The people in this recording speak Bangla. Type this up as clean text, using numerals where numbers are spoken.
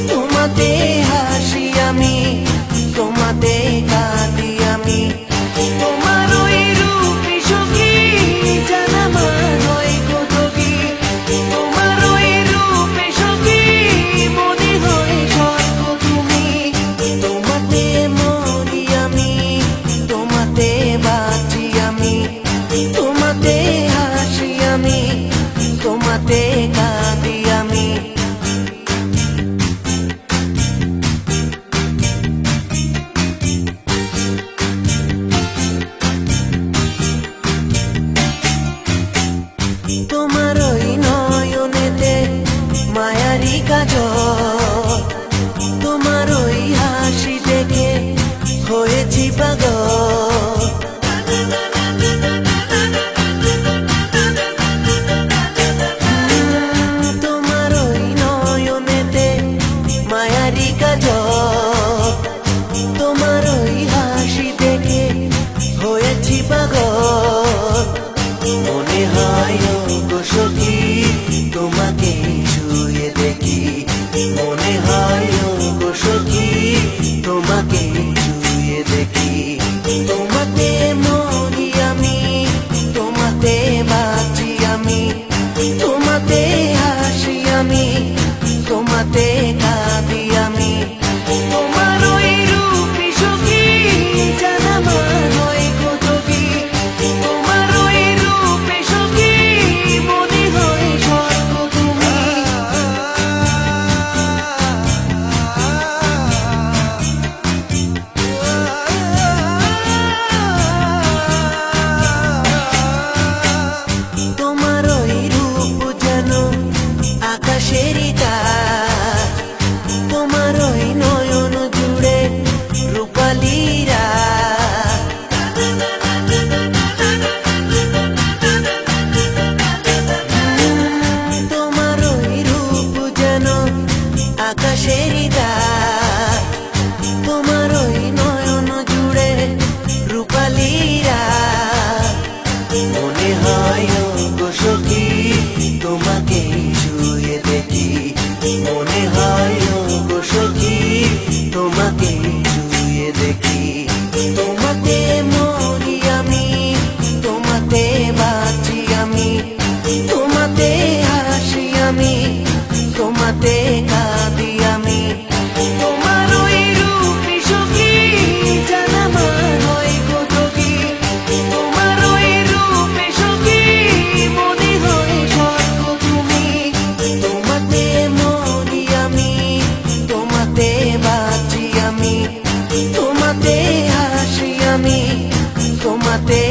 তোমাতে হাসি আমি, তোমাতে কাঁদি আমি। তোমার ওই রূপে সখী জানা মান হয় কত কি, তোমার ওই রূপে সখী মনে হয় স্বর্গ তুমি। তোমাতে মরি আমি, তোমাতে বাঁচি আমি, তোমাতে হাসি আমি, তোমাতে কাঁদি আমি। তোমার ওই নয়নেতে মায়ারি কাজল, তোমার ওই হাসি দেখে হয়েছি পাগল। তোমার ওই নয়নেতে মায়ারি কাজল, তোমার ওই হাসি দেখে হয়েছি পাগল। মনে হয় গো সখী তোমাকে ছুঁয়ে দেখি, মনে হয় গো সখী তোমাকে ছুঁয়ে দেখি। তোমাতে মরি আমি, তোমাতে বাঁচি আমি, তোমাতে হাসি আমি, তোমাতে কাঁদি আমি। তোমার ওই রূপে সখী জানা মান হয় কত কি, তোমার ওই রূপে সখী মনে হয় স্বর্গ তুমি। তোমার ওই রূপ যেন আকাশেরই তার, তোমার ওই নয়ন জুড়ে রূপালীরা। তোমার ওই রূপ যেন আকাশেরই তার, তোমার ওই নয়ন জুড়ে রূপালীরা। মনে হয় গো সখী তোমাকে ছুঁয়ে দেখি, মনে হয় গো সখী তোমাকে ছুঁয়ে দেখি। তোমাতে মরি আমি, তোমাতে বাঁচি আমি, তোমাতে হাসি আমি, তোমাতে কাঁদি আমি। তোমার ওই রূপে সখী জানা মান হয় কত কি, তোমার ওই রূপে সখী মনে হয় স্বর্গ তুমি। তোমাতে মরি আমি, তোমাতে বাঁচি আমি, তোমাতে হাসি আমি, তোমাতে